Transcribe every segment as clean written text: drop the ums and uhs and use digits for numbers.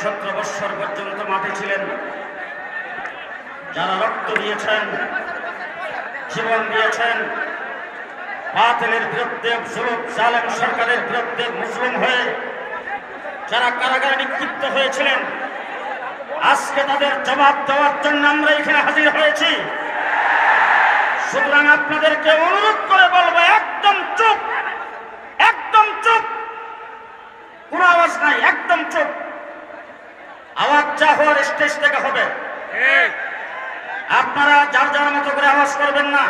17 বছর পর্যন্ত মাঠে ছিলেন, যারা রক্ত দিয়েছেন, জীবন দিয়েছেন, বাতিলের বিরুদ্ধে, জুলুম জালেম সরকারের বিরুদ্ধে মুসলিম হয়ে যারা কারাগারে নিক্ষিপ্ত হয়েছিলেন, আজকে তাদের জবাব দেওয়ার জন্য আমরা এখানে হাজির হয়েছি। সুতরাং আপনাদেরকে অনুরোধ করে বলবো, একদম চুপ, একদম চুপ, কোন আওয়াজ নাই, একদম চুপ। আওয়াজ যা হওয়ার স্টেজ থেকে হবে, আপনারা যার যার মতো করে আওয়াজ করবেন না।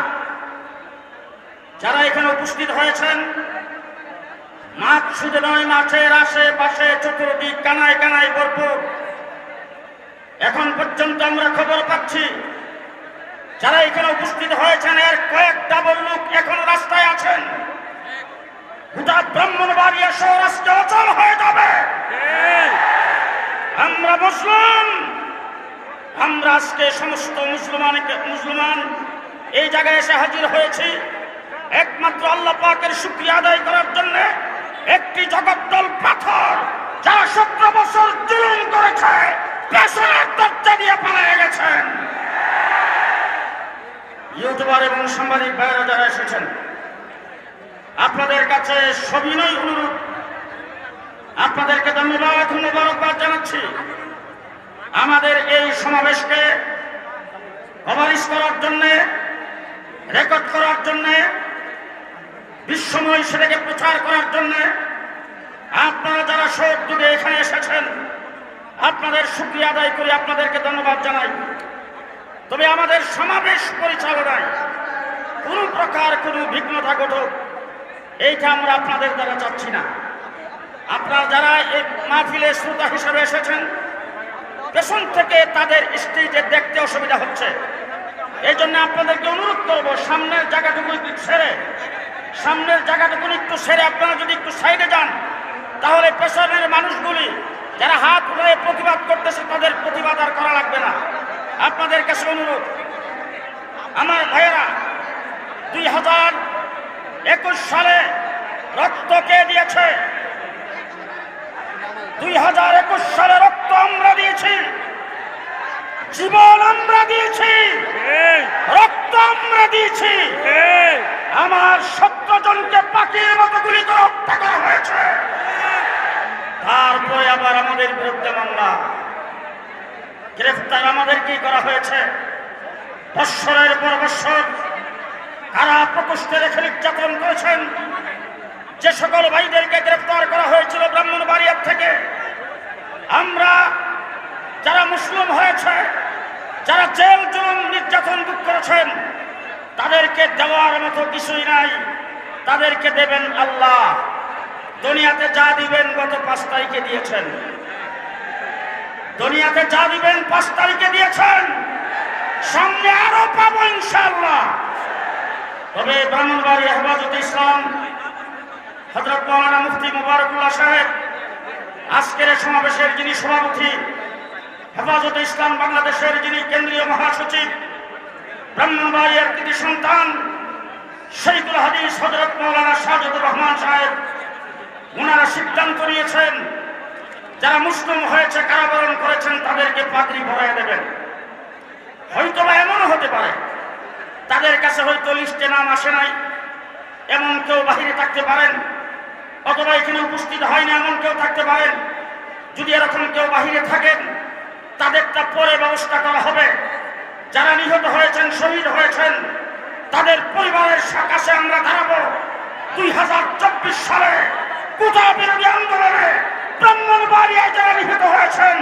যারা এখানে উপস্থিত হয়েছেন, মাঠ শুধু নয়, মাঠের আশেপাশে চতুর্দিক কানায় কানায় ভরপুর। এখন পর্যন্ত আমরা খবর পাচ্ছি যারা এখানে উপস্থিত হয়েছেন এর কয়েক ডাবল লোক এখন রাস্তায় আছেন। গোটা ব্রাহ্মণবাড়িয়া শহর আজকে অচল হয়ে যাবে। আমরা মুসলিম, আমরা আজকে সমস্ত মুসলমান এই জায়গায় এসে হাজির হয়েছি একমাত্র আল্লাহ পাকের শুকরিয়া আদায় করার জন্য। একটি জগদ্দল পাথর যারা 17 বছর জুলুম করেছে, পেছনের দরজা দিয়ে পালিয়ে গেছেন। ইউটিউবার এবং সাংবাদিক ভাইরা যারা এসেছেন, আপনাদের কাছে সবিনয় অনুরোধ, আপনাদেরকে ধন্যবাদ মোবারকবাদ জানাচ্ছি। আমাদের এই সমাবেশকে কভারেজ করার জন্যে, রেকর্ড করার জন্যে, বিশ্বময় সেটাকে প্রচার করার জন্যে আপনারা যারা সহযোগে এখানে এসেছেন, আপনাদের শুকরিয়া আদায় করে আপনাদেরকে ধন্যবাদ জানাই। তবে আমাদের সমাবেশ পরিচালনায় কোন প্রকার কোনো বিঘ্নতা ঘটুক, এইটা আমরা আপনাদের দ্বারা চাচ্ছি না। আপনারা যারা এই মাহফিলে শ্রোতা হিসেবে এসেছেন, পেছন থেকে তাদের স্টেজে দেখতে অসুবিধা হচ্ছে। এই জন্য আপনাদেরকে অনুরোধ করবো, সামনের জায়গাটুকু একটু সেরে আপনারা যদি একটু সাইডে যান, তাহলে পেছনের মানুষগুলি যারা হাত উঠে প্রতিবাদ করতেছে তাদের প্রতিবাদ আর করা লাগবে না। আপনাদের কাছে অনুরোধ, আমার ভাইয়েরা, 2021 সালে রক্ত কে দিয়েছে? 2021 সালে রক্ত আমরা দিয়েছি, জীবন আমরা দিয়েছি, রক্ত আমরা দিয়েছি। আমার 17 জনকে পাখির মতো গুলি করে হত্যা করা হয়েছে। তারপরে আবার আমাদের বিরুদ্ধে মামলা, গ্রেফতার আমাদেরকেই করা হয়েছে। বৎসরের পর বৎসর কারা প্রকোষ্ঠে রেখে নির্যাতন করেছেন। যে সকল ভাইদেরকে গ্রেফতার করা হয়েছিল ব্রাহ্মণবাড়িয়া থেকে, আমরা যারা মুসলিম হয়েছে, যারা জেল জুলুম নির্যাতন ভোগ করেছেন, তাদেরকে দেওয়ার মতো কিছুই নাই। তাদেরকে দেবেন আল্লাহ। দুনিয়াতে যা দিবেন গত 5 তারিখে দিয়েছেন, দুনিয়াতে যা দিবেন 5 তারিখে দিয়েছেন, সামনে আরো পাবো ইনশাআল্লাহ। তবে ব্রাহ্মণবাড়িয়া হেফাজতে ইসলাম হযরত মাওলানা মুফতি মুবারকুল্লাহ সাহেব, আজকের সমাবেশের যিনি সভাপতি, হেফাজতে ইসলাম বাংলাদেশের যিনি কেন্দ্রীয় মহাসচিব, ব্রাহ্মণবাড়িয়ার কৃতি সন্তান শৈখুল হাদিস হযরত মাওলানা সাজেদুর রহমান সাহেব, ওনারা সিদ্ধান্ত নিয়েছেন যারা মুসলিম হয়েছে, কারাবরণ করেছেন, তাদেরকে পাগড়ি পরায় দেবেন। হয়তো বা এমনও হতে পারে তাদের কাছে হয়তো লিস্টে নাম আসে নাই, এমন কেউ বাহিরে থাকতে পারেন, অথবা এখানে উপস্থিত হয় না এমন কেউ থাকতে পারেন। যদি এরকম কেউ বাহিরে থাকেন, তাদেরটা পরে ব্যবস্থা করা হবে। যারা নিহত হয়েছেন, শহীদ হয়েছেন, তাদের পরিবারের কাছে আমরা দাঁড়াবো। 2024 সালে কোটা বিরোধী আন্দোলনে ব্রাহ্মণবাড়িয়ায় যারা নিহত হয়েছেন,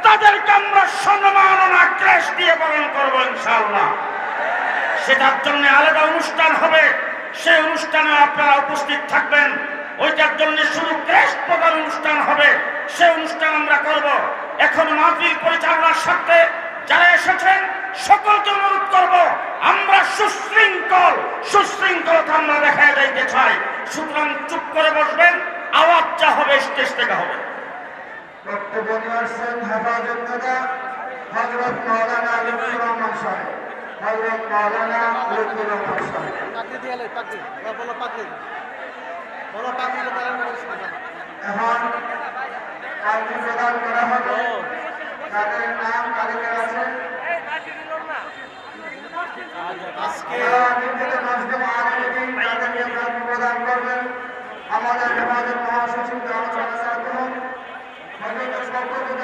তাদেরকে আমরা সম্মাননা ক্রেশ দিয়ে বরণ করবো ইনশাআল্লাহ। সেটার জন্য আলাদা অনুষ্ঠান হবে, সেই অনুষ্ঠানে আপনারা উপস্থিত থাকবেন। ওইটার জন্য শুধু ক্রেশ প্রদান অনুষ্ঠান হবে, সেই অনুষ্ঠান আমরা করব। এখন মাহফিল পরিচালনার স্বার্থে যারা এসেছেন সকলকে অনুরোধ করব, আমরা সুশৃঙ্খলতা আমরা দেখা যাইতে চাই। সুতরাং চুপ করে বসবেন, আওয়াজ যা হবে স্টেজ থেকে হবে। বক্তব্য নিয়ে আসছেন হেফাজত নেতা হযরত মাওলানা লুৎফুর রহমান সাহেব। হযরত মাওলানা লুৎফুর রহমান সাহেব। এখন আইন প্রদান করা হবে তাদের নাম তালিকা আছে। আজকে তাদেরকে প্রদান করবেন আমাদের হেফাজত মহাসচিব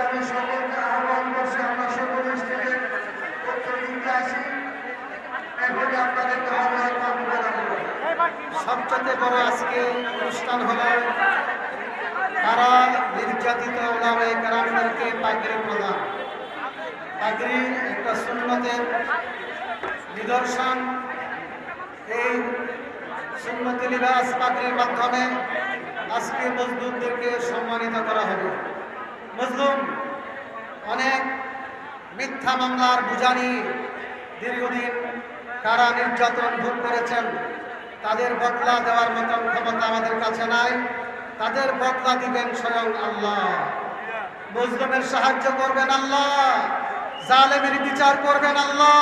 আমি সকলকে আহ্বান করছি, আমরা সকল থেকে উত্তর দিতে আসি। এখনই আপনাদেরকে প্রদান করবেন। সবচেয়ে বড় আজকে অনুষ্ঠান হলো তারা নির্যাতিত ওলামায়ে কেরামদেরকে পাগড়ি প্রদান। পাগড়ি একটা সুন্নতের নিদর্শন। এই সুন্নতি লিবাস পাগড়ির মাধ্যমে আজকে মজলুমদেরকে সম্মানিত করা হবে। মজলুম অনেক মিথ্যা মামলার বুঝানি দীর্ঘদিন কারা নির্যাতন ভোগ করেছেন, তাদের বদলা দেওয়ার মতন ক্ষমতা আমাদের কাছে নাই। তাদের বদলা দিবেন স্বয়ং আল্লাহ। মজলুমের সাহায্য করবেন আল্লাহ, জালেমের বিচার করবেন আল্লাহ।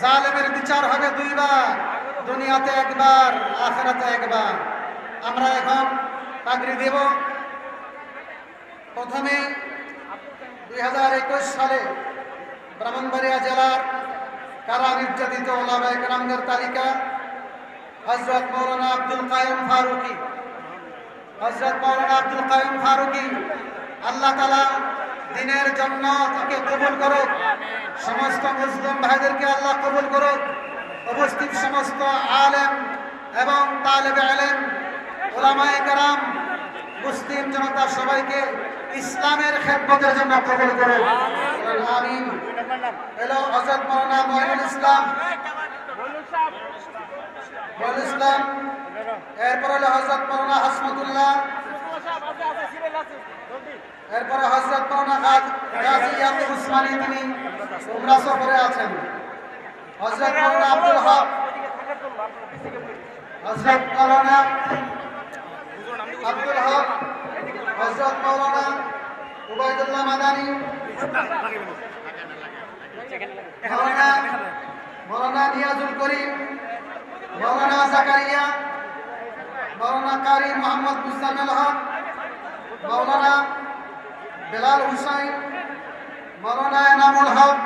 জালেমের বিচার হবে দুইবার, দুনিয়াতে একবার, আখিরাতে একবার। আমরা এখন পাগড়ি দেব। প্রথমে 2021 সালে ব্রাহ্মণবাড়িয়া জেলার কারা নির্যাতিত ওলামায়ে কেরামদের তালিকা হযরত মাওলানা আব্দুল কাইয়ুম ফারুকী। হযরত মাওলানা আব্দুল কাইয়ুম ফারুকী আল্লাহ তাআলা দ্বীনের জন্য তাকে কবুল করুক। সমস্ত মুসলিম ভাইদেরকে আল্লাহ কবুল করুক। উপস্থিত সমস্ত আলেম এবং তালেবে ইলম, ওলামায়ে কেরাম, মুসলিম জনতা সবাইকে ইসলামের খেদমতের জন্য কবুল করুন। আমিন। হলো হযরত মাওলানা মঈনুল ইসলাম, এরপর হলো হযরত মাওলানা হাসমাতুল্লাহ, এরপরে হযরত মাওলানা গাজী ইয়াকুব উসমানী, তিনি উমরা সফরে আছেন। হযরত মাওলানা আব্দুল হক, হযরত মাওলানা আব্দুল হক, হযরত মাওলানা উবাইদুল্লাহ মাদানী, মাওলানা নিয়াজুল করিম, মাওলানা জাকারিয়া, মাওলানা কারি মোহাম্মদ মুস্তামিল হক, মাওলানা বেলাল হুসাইন, মাওলানা এনামুল হক,